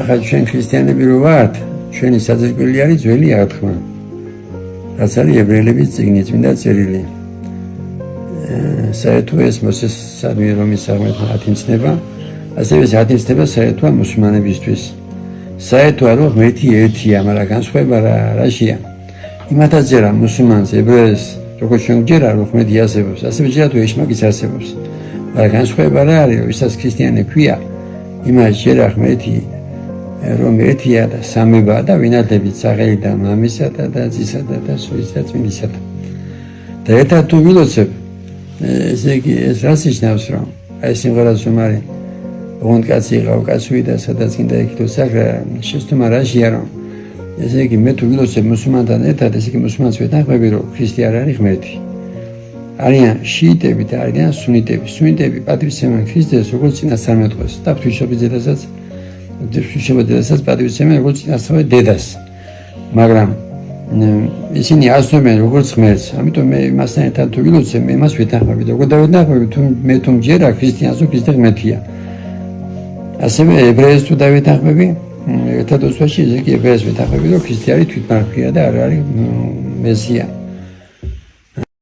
ახლა ჩვენ ქრისტიანები რო ვართ, ჩვენი საძირკველი არის ძველი აღთქმა. რაც არის ებრაელების წიგნი, წმინდა წერილი. საერთო ეს მოსესადმი რომის აღმერთმა ათიმცნება, ასევე ეს ათიმცნება საერთოა მუსულმანებისთვის. საერთოა რომ ღმერთი ერთია, მაგრამ განსხვავება რაშია? იმათაც ჯერა მუსულმანს, ებრაელს, როგორც ჩვენ ჯერა რომ ღმერთი არსებობს, ასევე ჯერა თუ ეშმაკიც არსებობს. მაგრამ განსხვავება რა არის, ვისაც ქრისტიანი ქვია, იმას ჯერა ღმერთი რომ ერთია და სამებაა და ვინაძლებით სახელიდან მამისა და ძისა და სულისა და წმინდისა. და ერთად თუ ვილოცებ, ესე იგი ეს რას ნიშნავს, რომ აი სიმღერას რომ არის ოღონდ კაცი იყავ, კაცვი და სადაც კიდე იქითო საქმე, შეცდომა რაშია, რომ ესე იგი მე თუ ვილოცებ მუსულმანთან ერთად, ესე იგი მუსულმანს ვეთანხმები, რომ ქრისტე არ არის ღმერთი. არიან შიიტები და არიან სუნიტები. სუნიტები პატრიცემენ ქრისტეს როგორც წინასწარმეტყველს და ღვთისმშობლისადაც პატრიცემენ როგორც წინასწარმეტყველს დედას. მაგრამ ისინი ასწორებენ როგორც ღმერთს. ამიტომ მე იმასთან ერთად თუ ვილოცებ, მე იმას ვეთანხმები და როგორ დავეთანხმები, თუ მე თუ მჯერა ქრისტიანს რომ ქრისტე ღმერთია. ასევე ებრაელს თუ დავეთანხმები, ერთად ოცვაში, ესე იგი ებრაელს ვეთანხმები, რომ ქრისტე არის თვითმარქვია და არ არის მესია.